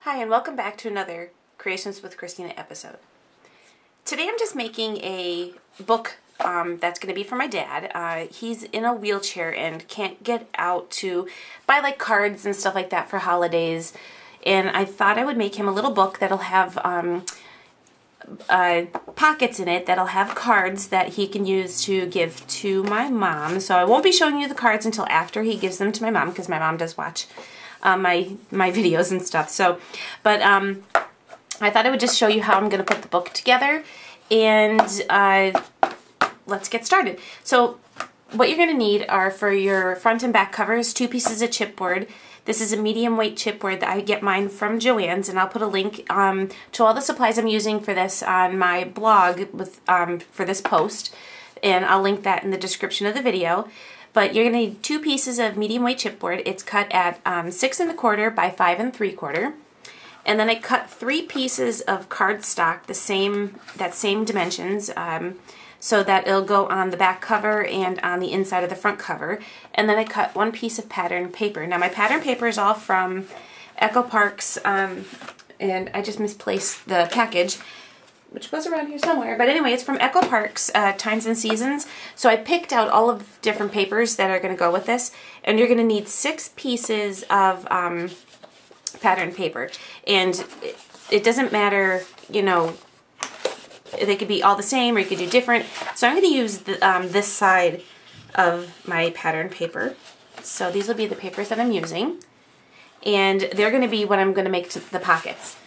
Hi, and welcome back to another Creations with Christina episode. Today I'm just making a book that's going to be for my dad. He's in a wheelchair and can't get out to buy like cards and stuff like that for holidays. And I thought I would make him a little book that'll have pockets in it that'll have cards that he can use to give to my mom. So I won't be showing you the cards until after he gives them to my mom, because my mom does watch my videos and stuff. So, but I thought I would just show you how I'm going to put the book together, and let's get started. So what you're going to need are, for your front and back covers, 2 pieces of chipboard. This is a medium weight chipboard that I get mine from Joann's, and I'll put a link to all the supplies I'm using for this on my blog with for this post, and I'll link that in the description of the video. But you're going to need 2 pieces of medium weight chipboard. It's cut at 6 1/4 by 5 3/4. And then I cut 3 pieces of cardstock, that same dimensions, so that it'll go on the back cover and on the inside of the front cover. And then I cut 1 piece of pattern paper. Now my pattern paper is all from Echo Parks, and I just misplaced the package, which was around here somewhere. But anyway, it's from Echo Parks, Times and Seasons. So I picked out all of different papers that are going to go with this. And you're going to need 6 pieces of pattern paper. And it doesn't matter, you know, they could be all the same or you could do different. So I'm going to use this side of my pattern paper. So these will be the papers that I'm using. And they're going to be what I'm going to make the pockets.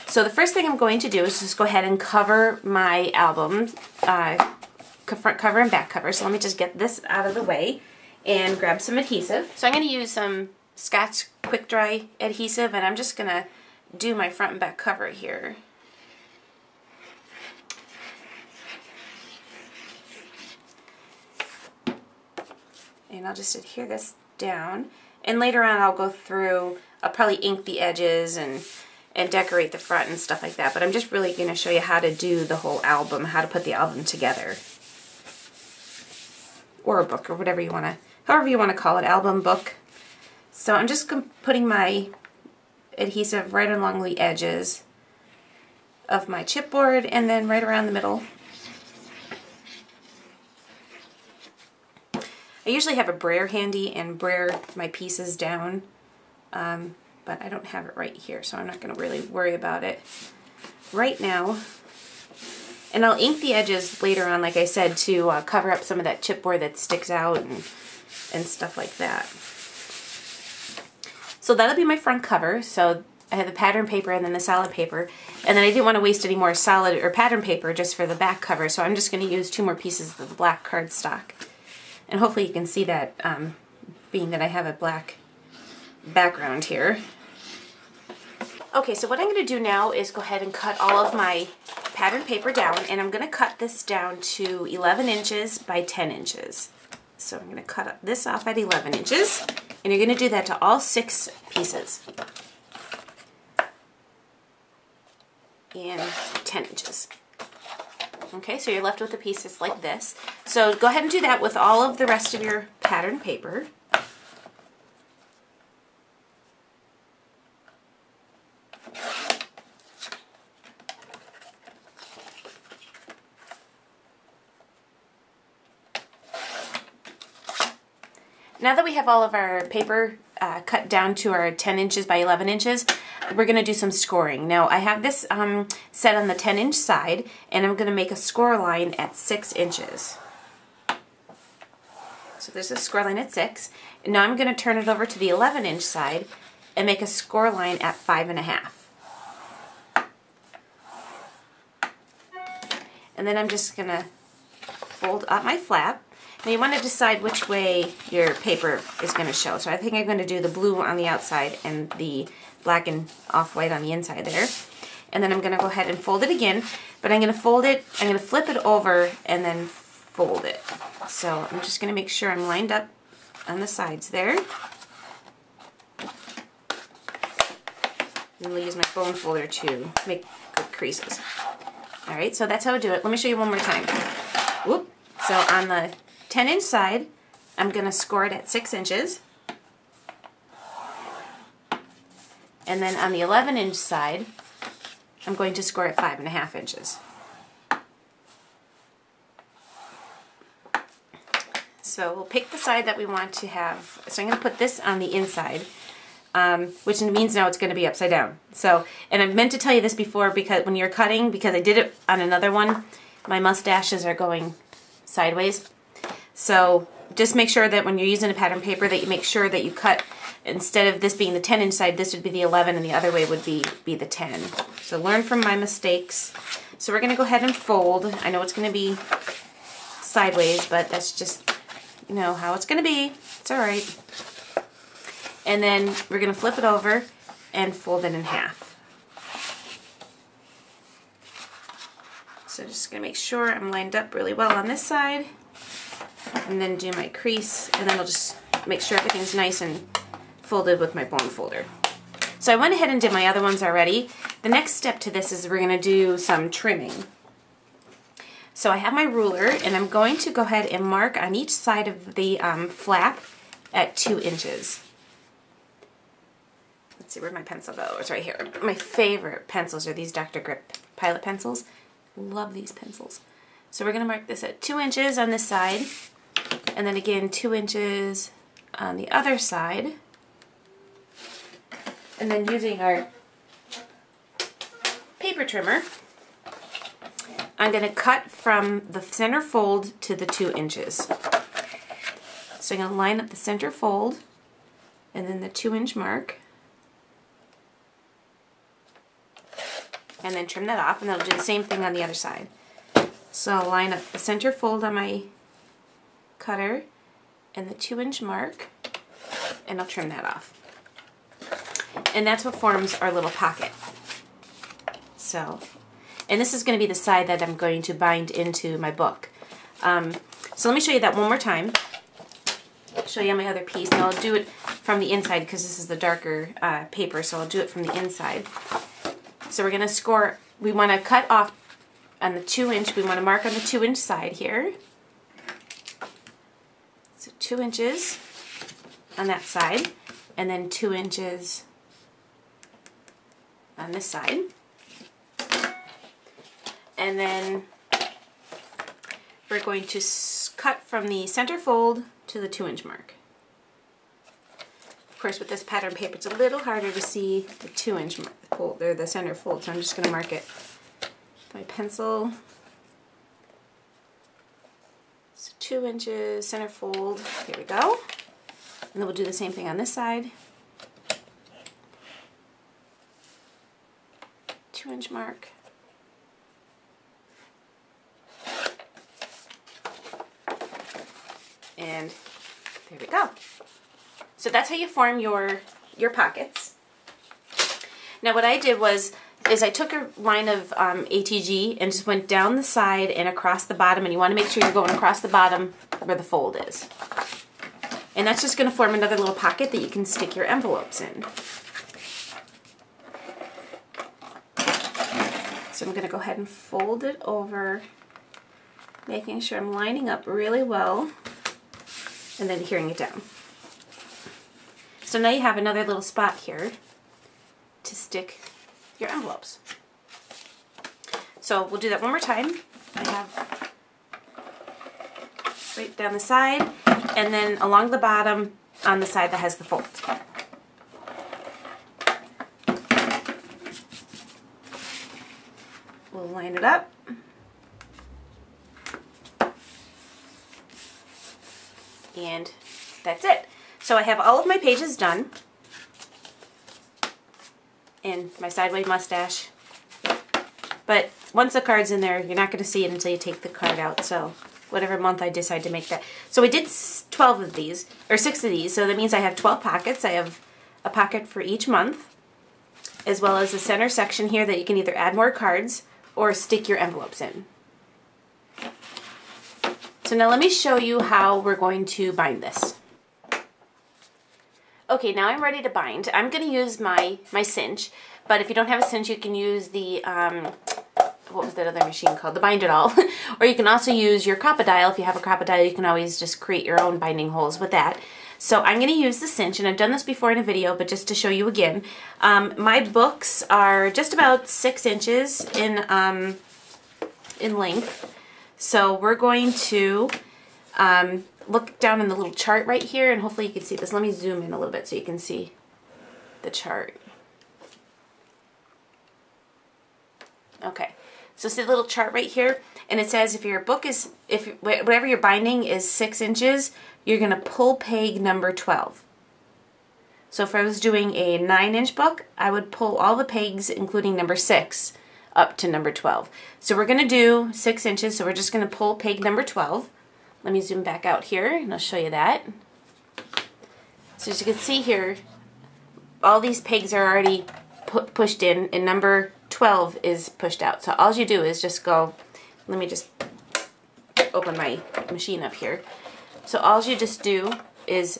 So the first thing I'm going to do is just go ahead and cover my album, front cover and back cover. So let me just get this out of the way and grab some adhesive. So I'm going to use some Scotch Quick Dry adhesive, and I'm just going to do my front and back cover here. And I'll just adhere this down. And later on I'll go through, I'll probably ink the edges and decorate the front and stuff like that. But I'm just really going to show you how to do the whole album, how to put the album together. Or a book, or whatever you want to, however you want to call it, album, book. So I'm just putting my adhesive right along the edges of my chipboard and then right around the middle. I usually have a brayer handy and brayer my pieces down. But I don't have it right here, so I'm not going to really worry about it right now. And I'll ink the edges later on, like I said, to cover up some of that chipboard that sticks out and stuff like that. So that'll be my front cover. So I have the pattern paper and then the solid paper. And then I didn't want to waste any more solid or pattern paper just for the back cover, so I'm just going to use 2 more pieces of the black cardstock. And hopefully you can see that, being that I have a black background here. Okay, so what I'm going to do now is go ahead and cut all of my pattern paper down, and I'm going to cut this down to 11 inches by 10 inches. So I'm going to cut this off at 11 inches, and you're going to do that to all 6 pieces. And 10 inches. Okay, so you're left with the pieces like this. So go ahead and do that with all of the rest of your pattern paper. Now that we have all of our paper cut down to our 10 inches by 11 inches, we're going to do some scoring. Now I have this set on the 10-inch side, and I'm going to make a score line at 6 inches. So there's a score line at 6. And now I'm going to turn it over to the 11-inch side and make a score line at 5 1/2. And then I'm just going to fold up my flap. Now you want to decide which way your paper is going to show. So I think I'm going to do the blue on the outside and the black and off-white on the inside there. And then I'm going to go ahead and fold it again. But I'm going to fold it, I'm going to flip it over and then fold it. So I'm just going to make sure I'm lined up on the sides there. And I'll use my bone folder to make good creases. Alright, so that's how I do it. Let me show you one more time. Whoop. So on the 10-inch side, I'm going to score it at 6 inches. And then on the 11-inch side, I'm going to score at 5.5 inches. So we'll pick the side that we want to have. So I'm going to put this on the inside, which means now it's going to be upside down. So, and I meant to tell you this before, because when you're cutting, because I did it on another one, my mustaches are going sideways. So just make sure that when you're using a pattern paper that you make sure that you cut, instead of this being the 10-inch side, this would be the 11 and the other way would be the 10. So learn from my mistakes. So we're going to go ahead and fold. I know it's going to be sideways, but that's just, you know, how it's going to be. It's all right. And then we're going to flip it over and fold it in half. So just going to make sure I'm lined up really well on this side, and then do my crease, and then I'll just make sure everything's nice and folded with my bone folder. So I went ahead and did my other ones already. The next step to this is we're going to do some trimming. So I have my ruler, and I'm going to go ahead and mark on each side of the flap at 2 inches. Let's see, where'd my pencil go? It's right here. My favorite pencils are these Dr. Grip Pilot pencils. Love these pencils. So we're going to mark this at 2 inches on this side, and then again 2 inches on the other side. And then using our paper trimmer, I'm going to cut from the center fold to the 2 inches. So I'm going to line up the center fold and then the 2-inch mark, and then trim that off, and then I'll do the same thing on the other side. So I'll line up the center fold on my cutter and the 2-inch mark, and I'll trim that off. And that's what forms our little pocket. So, and this is going to be the side that I'm going to bind into my book. So let me show you that one more time. Show you my other piece. Now I'll do it from the inside because this is the darker paper, so I'll do it from the inside. So we're going to score, we want to cut off on the 2-inch, we want to mark on the 2-inch side here. So 2 inches on that side, and then 2 inches on this side. And then we're going to cut from the center fold to the 2-inch mark. Of course, with this pattern paper, it's a little harder to see the 2-inch fold, or the center fold, so I'm just going to mark it with my pencil. So 2 inches, center fold, here we go. And then we'll do the same thing on this side. 2-inch mark. And there we go. So that's how you form your pockets. Now what I did is I took a line of ATG and just went down the side and across the bottom, and you want to make sure you're going across the bottom where the fold is. And that's just going to form another little pocket that you can stick your envelopes in. So I'm going to go ahead and fold it over, making sure I'm lining up really well, and then adhering it down. So now you have another little spot here to stick your envelopes. So we'll do that one more time. I have right down the side, and then along the bottom on the side that has the fold. We'll line it up. And that's it. So I have all of my pages done. And my sideways mustache. But once the card's in there, you're not going to see it until you take the card out. So whatever month I decide to make that. So I did 12 of these, or 6 of these. So that means I have 12 pockets. I have a pocket for each month, as well as a center section here that you can either add more cards or stick your envelopes in. So now let me show you how we're going to bind this. Okay, now I'm ready to bind. I'm going to use my cinch, but if you don't have a cinch, you can use the, what was that other machine called? The Bind It All. Or you can also use your Crop-A-Dile. If you have a Crop-A-Dile, you can always just create your own binding holes with that. So I'm going to use the cinch, and I've done this before in a video, but just to show you again. My books are just about 6 inches in length. So we're going to look down in the little chart right here, and hopefully you can see this. Let me zoom in a little bit so you can see the chart. Okay, so see the little chart right here, and it says if your book is, whatever you're binding is 6 inches, you're going to pull peg number 12. So if I was doing a 9-inch book, I would pull all the pegs, including number 6, up to number 12. So we're going to do 6 inches, so we're just going to pull peg number 12. Let me zoom back out here, and I'll show you that. So as you can see here, all these pegs are already pushed in, and number 12 is pushed out. So all you do is just go, let me just open my machine up here. So all you just do is,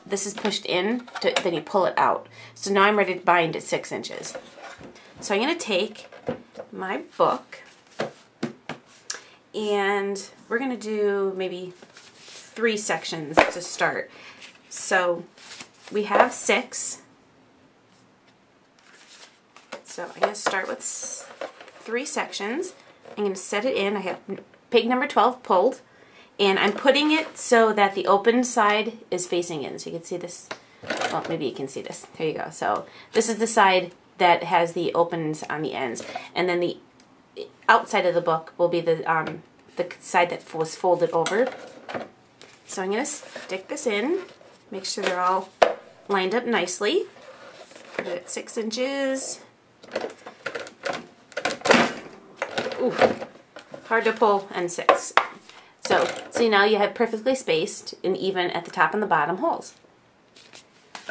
this is pushed in, then you pull it out. So now I'm ready to bind at 6 inches. So I'm going to take my book, and we're going to do maybe 3 sections to start. So we have 6. So I'm going to start with 3 sections. I'm going to set it in. I have peg number 12 pulled, and I'm putting it so that the open side is facing in. So you can see this. Well, maybe you can see this. There you go. So this is the side that has the opens on the ends, and then the outside of the book will be the side that was folded over. So I'm going to stick this in, make sure they're all lined up nicely. Put it at 6 inches. Ooh, hard to pull, and 6. So see, now you have perfectly spaced and even at the top and the bottom holes.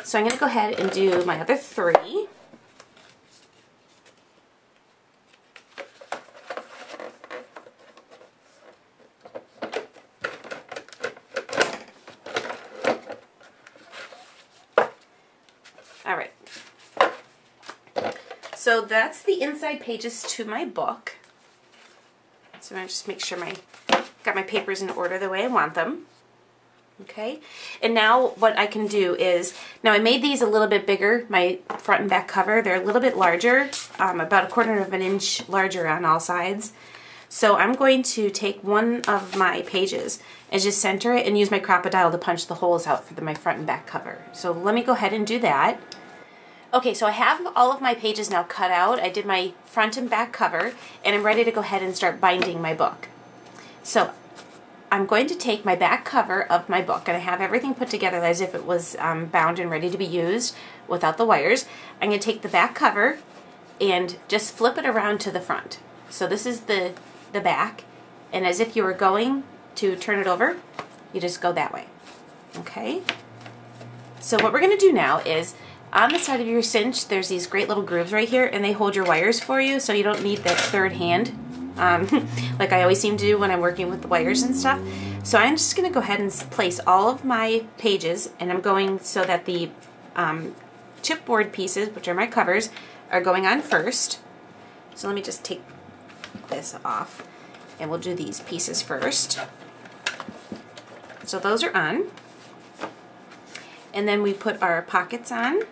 So I'm going to go ahead and do my other 3. Alright, so that's the inside pages to my book. So I'm going to just make sure got my papers in order the way I want them. Okay, and now what I can do is, now I made these a little bit bigger, my front and back cover. They're a little bit larger, about 1/4 of an inch larger on all sides. So I'm going to take one of my pages and just center it and use my Crop-A-Dile to punch the holes out for my front and back cover. So let me go ahead and do that. Okay, so I have all of my pages now cut out. I did my front and back cover, and I'm ready to go ahead and start binding my book. So I'm going to take my back cover of my book, and I have everything put together as if it was bound and ready to be used without the wires. I'm going to take the back cover and just flip it around to the front. So this is the back, and as if you were going to turn it over, you just go that way. Okay? So what we're going to do now is, on the side of your cinch, there's these great little grooves right here, and they hold your wires for you, so you don't need that third hand, like I always seem to do when I'm working with the wires and stuff. So I'm just going to go ahead and place all of my pages, and I'm going so that the chipboard pieces, which are my covers, are going on first. So let me just take this off, and we'll do these pieces first. So those are on. And then we put our pockets on.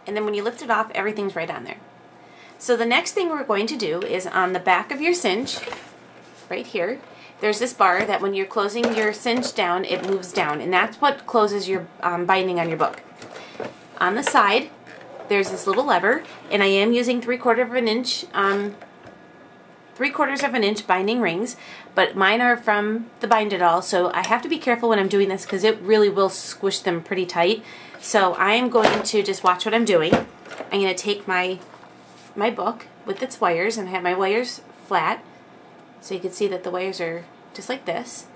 And then when you lift it off, everything's right on there. So the next thing we're going to do is on the back of your cinch, right here, there's this bar that when you're closing your cinch down, it moves down, and that's what closes your binding on your book. On the side, there's this little lever, and I am using 3/4 of an inch, 3/4 of an inch binding rings, but mine are from the Bind It All, so I have to be careful when I'm doing this because it really will squish them pretty tight. So I'm going to just watch what I'm doing. I'm going to take my book with its wires, and I have my wires flat, so you can see that the wires are just like this.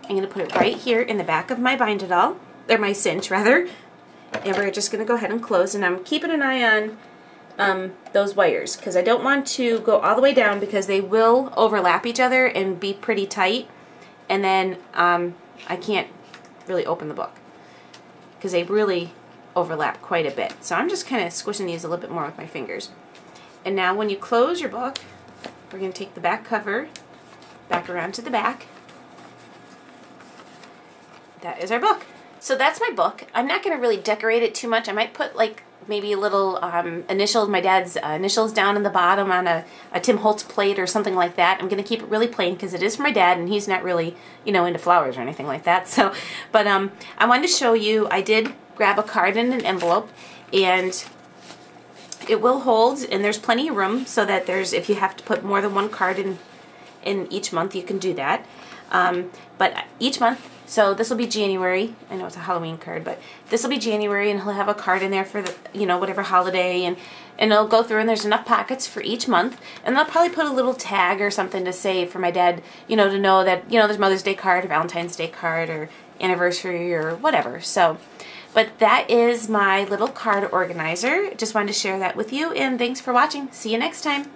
I'm going to put it right here in the back of my Bind It All, or my cinch rather, and we're just going to go ahead and close, and I'm keeping an eye on those wires because I don't want to go all the way down because they will overlap each other and be pretty tight, and then I can't really open the book because they really overlap quite a bit. So I'm just kind of squishing these a little bit more with my fingers. And now when you close your book, we're going to take the back cover back around to the back. that is our book. So that's my book. I'm not going to really decorate it too much. I might put like maybe a little initials, my dad's initials down in the bottom on a Tim Holtz plate or something like that. I'm going to keep it really plain because it is for my dad and he's not really, you know, into flowers or anything like that. So, but I wanted to show you, I did grab a card in an envelope, and it will hold, and there's plenty of room so that there's, if you have to put more than one card in each month, you can do that. But each month, so this will be January. I know it's a Halloween card, but this will be January, and he'll have a card in there for the, you know, whatever holiday, and it'll go through, and there's enough pockets for each month, and they'll probably put a little tag or something to say for my dad, you know, to know that, you know, there's Mother's Day card, or Valentine's Day card, or anniversary, or whatever. So, but that is my little card organizer. Just wanted to share that with you, and thanks for watching. See you next time.